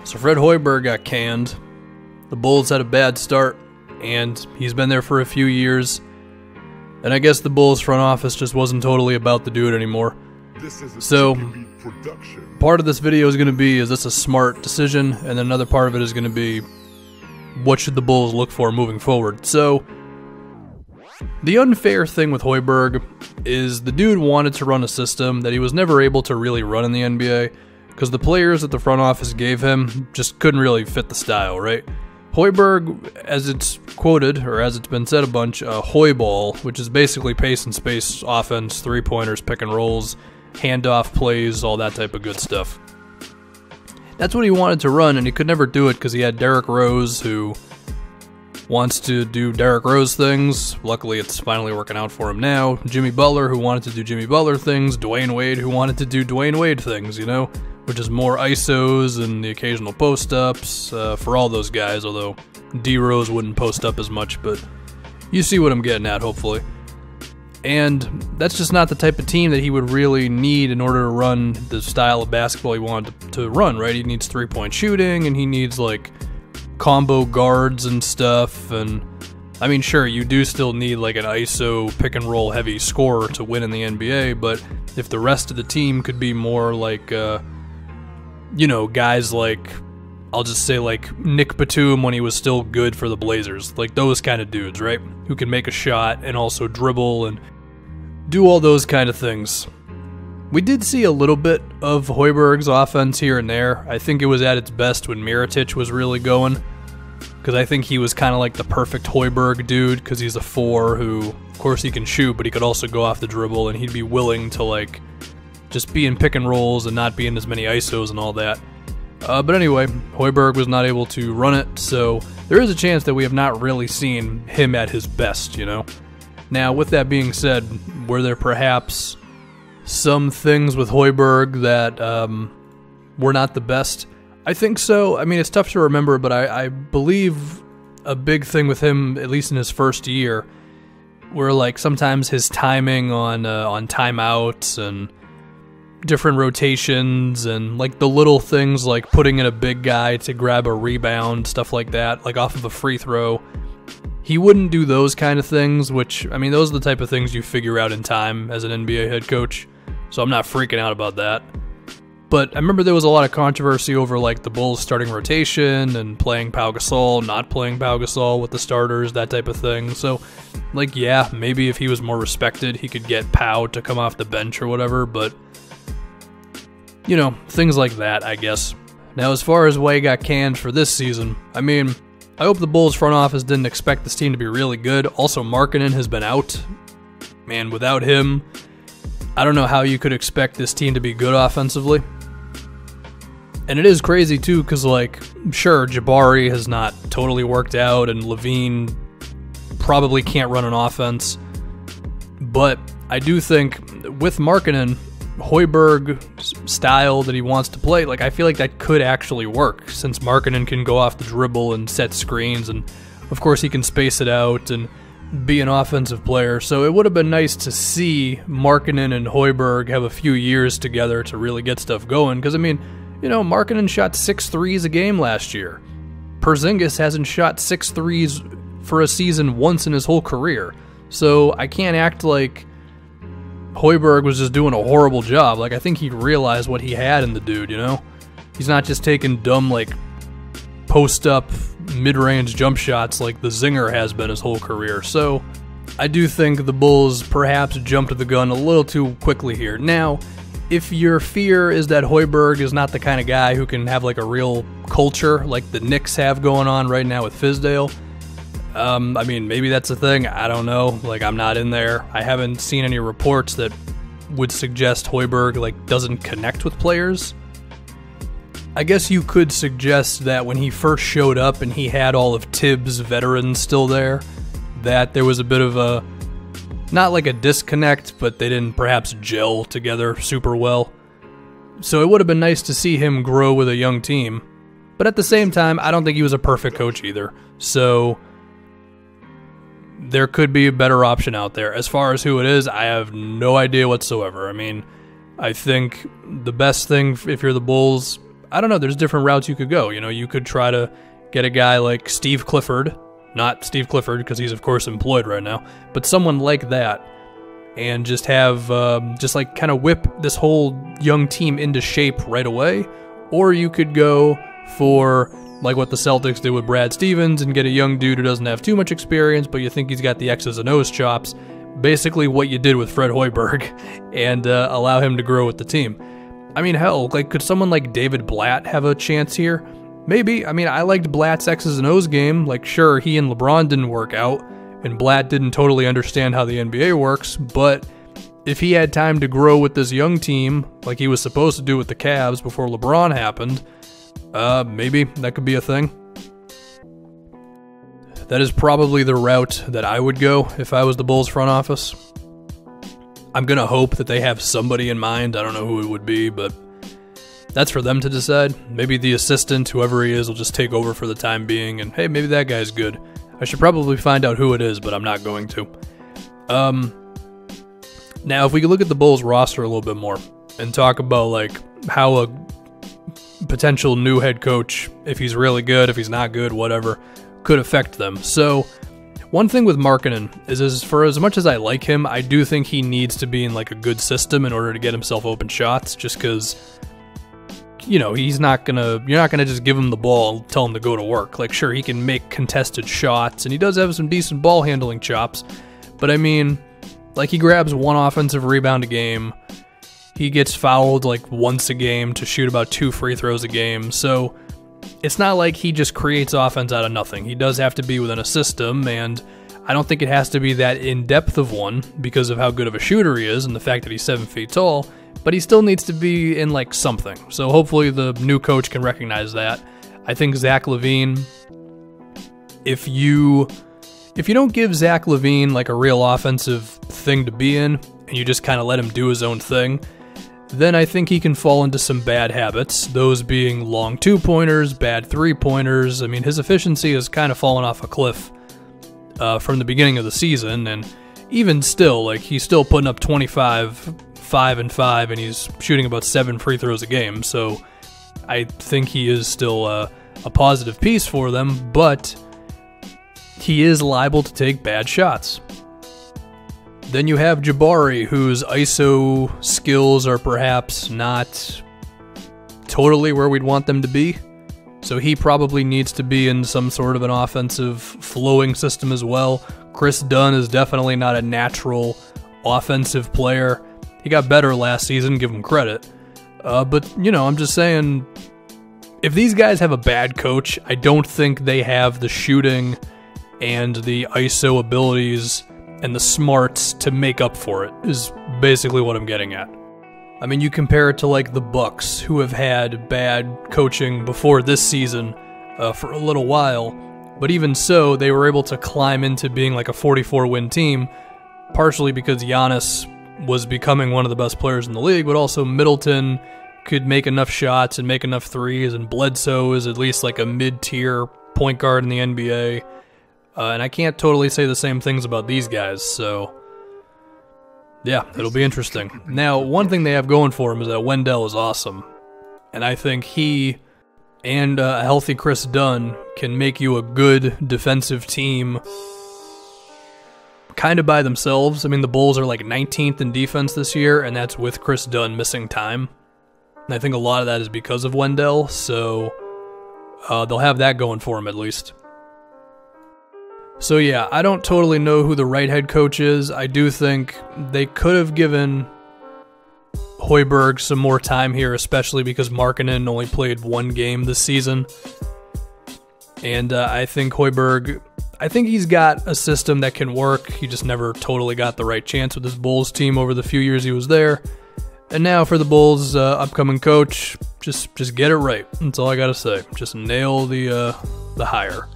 So Fred Hoiberg got canned. The Bulls had a bad start, and he's been there for a few years. And I guess the Bulls front office just wasn't totally about the dude anymore. So, part of this video is going to be, is this a smart decision? And then another part of it is going to be, what should the Bulls look for moving forward? So, the unfair thing with Hoiberg is the dude wanted to run a system that he was never able to really run in the NBA, because the players that the front office gave him just couldn't really fit the style, right? Hoiberg, as it's quoted, or as it's been said a bunch, Hoiball, which is basically pace and space offense, three-pointers, pick and rolls, handoff plays, all that type of good stuff. That's what he wanted to run, and he could never do it because he had Derrick Rose, who wants to do Derrick Rose things. Luckily, it's finally working out for him now. Jimmy Butler, who wanted to do Jimmy Butler things. Dwayne Wade, who wanted to do Dwayne Wade things, you know? Which is more ISOs and the occasional post-ups for all those guys, although D-Rose wouldn't post up as much, but you see what I'm getting at, hopefully. And that's just not the type of team that he would really need in order to run the style of basketball he wanted to run, right? He needs three-point shooting, and he needs, like, combo guards and stuff, and I mean, sure, you do still need, like, an ISO pick-and-roll heavy scorer to win in the NBA, but if the rest of the team could be more like, you know, guys like, I'll just say like Nick Batum when he was still good for the Blazers. Like those kind of dudes, right? Who can make a shot and also dribble and do all those kind of things. We did see a little bit of Hoiberg's offense here and there. I think it was at its best when Mirotic was really going, because I think he was kind of like the perfect Hoiberg dude, because he's a 4 who, of course he can shoot, but he could also go off the dribble, and he'd be willing to like just be in pick and rolls and not be in as many ISOs and all that. But anyway, Hoiberg was not able to run it, so there is a chance that we have not really seen him at his best, you know? Now, with that being said, were there perhaps some things with Hoiberg that were not the best? I think so. I mean, it's tough to remember, but I believe a big thing with him, at least in his first year, were like sometimes his timing on timeouts and different rotations and like the little things like putting in a big guy to grab a rebound, stuff like that, like off of a free throw. He wouldn't do those kind of things, which, I mean, those are the type of things you figure out in time as an NBA head coach, so I'm not freaking out about that. But I remember there was a lot of controversy over like the Bulls starting rotation and playing Pau Gasol, not playing Pau Gasol with the starters, that type of thing. So, like, yeah, maybe if he was more respected, he could get Pau to come off the bench or whatever, but you know, things like that, I guess. Now, as far as why he got canned for this season, I mean, I hope the Bulls front office didn't expect this team to be really good. Also, Markkanen has been out. Man, without him, I don't know how you could expect this team to be good offensively. And it is crazy, too, because, like, sure, Jabari has not totally worked out, and Levine probably can't run an offense. But I do think with Markkanen, Hoiberg's style that he wants to play, like, I feel like that could actually work, since Markkanen can go off the dribble and set screens, and of course he can space it out and be an offensive player. So it would have been nice to see Markkanen and Hoiberg have a few years together to really get stuff going, because I mean, you know, Markkanen shot 6 threes a game last year. Porzingis hasn't shot 6 threes for a season once in his whole career. So I can't act like Hoiberg was just doing a horrible job. Like, I think he realized what he had in the dude, you know? He's not just taking dumb, like, post-up, mid-range jump shots like the Zinger has been his whole career. So I do think the Bulls perhaps jumped the gun a little too quickly here. Now, if your fear is that Hoiberg is not the kind of guy who can have like a real culture like the Knicks have going on right now with Fizdale, I mean, maybe that's a thing. I don't know. Like, I'm not in there. I haven't seen any reports that would suggest Hoiberg like doesn't connect with players. I guess you could suggest that when he first showed up and he had all of Tibbs' veterans still there, that there was a bit of a, not like a disconnect, but they didn't perhaps gel together super well. So it would have been nice to see him grow with a young team. But at the same time, I don't think he was a perfect coach either. So there could be a better option out there. As far as who it is, I have no idea whatsoever. I mean, I think the best thing if you're the Bulls, I don't know, there's different routes you could go. You know, you could try to get a guy like Steve Clifford, not Steve Clifford because he's of course employed right now, but someone like that, and just have, just like kind of whip this whole young team into shape right away. Or you could go for like what the Celtics did with Brad Stevens and get a young dude who doesn't have too much experience, but you think he's got the X's and O's chops, basically what you did with Fred Hoiberg, and allow him to grow with the team. I mean, hell, like, could someone like David Blatt have a chance here? Maybe. I mean, I liked Blatt's X's and O's game. Like, sure, he and LeBron didn't work out, and Blatt didn't totally understand how the NBA works, but if he had time to grow with this young team, like he was supposed to do with the Cavs before LeBron happened, maybe that could be a thing. That is probably the route that I would go if I was the Bulls front office. I'm going to hope that they have somebody in mind. I don't know who it would be, but that's for them to decide. Maybe the assistant, whoever he is, will just take over for the time being, and hey, maybe that guy's good. I should probably find out who it is, but I'm not going to. Now, if we could look at the Bulls roster a little bit more and talk about like how a potential new head coach, if he's really good, if he's not good, whatever, could affect them. So one thing with Markkanen is for as much as I like him, I do think he needs to be in like a good system in order to get himself open shots, just because, you know, you're not gonna just give him the ball and tell him to go to work. Like, sure, he can make contested shots, and he does have some decent ball handling chops, but I mean, like, he grabs one offensive rebound a game, he gets fouled like once a game to shoot about 2 free throws a game, so it's not like he just creates offense out of nothing. He does have to be within a system, and I don't think it has to be that in-depth of one because of how good of a shooter he is and the fact that he's 7 feet tall, but he still needs to be in like something. So hopefully the new coach can recognize that. I think Zach LaVine, if you don't give Zach LaVine like a real offensive thing to be in, and you just kind of let him do his own thing, then I think he can fall into some bad habits, those being long 2-pointers, bad 3-pointers. I mean, his efficiency has kind of fallen off a cliff from the beginning of the season, and even still, like, he's still putting up 25, 5 and 5, and he's shooting about 7 free throws a game, so I think he is still a positive piece for them, but he is liable to take bad shots. Then you have Jabari, whose ISO skills are perhaps not totally where we'd want them to be. So he probably needs to be in some sort of an offensive flowing system as well. Chris Dunn is definitely not a natural offensive player. He got better last season, give him credit. But, you know, I'm just saying, if these guys have a bad coach, I don't think they have the shooting and the ISO abilities and the smarts to make up for it, is basically what I'm getting at. I mean, you compare it to like the Bucks, who have had bad coaching before this season for a little while, but even so, they were able to climb into being like a 44-win team, partially because Giannis was becoming one of the best players in the league, but also Middleton could make enough shots and make enough threes, and Bledsoe is at least like a mid-tier point guard in the NBA. And I can't totally say the same things about these guys, so yeah, it'll be interesting. Now, one thing they have going for him is that Wendell is awesome, and I think he and a healthy Chris Dunn can make you a good defensive team kind of by themselves. I mean, the Bulls are like 19th in defense this year, and that's with Chris Dunn missing time. And I think a lot of that is because of Wendell, so they'll have that going for him at least. So yeah, I don't totally know who the right head coach is. I do think they could have given Hoiberg some more time here, especially because Markkanen only played 1 game this season. And I think Hoiberg, I think he's got a system that can work. He just never totally got the right chance with his Bulls team over the few years he was there. And now for the Bulls' upcoming coach, just get it right. That's all I gotta say. Just nail the hire.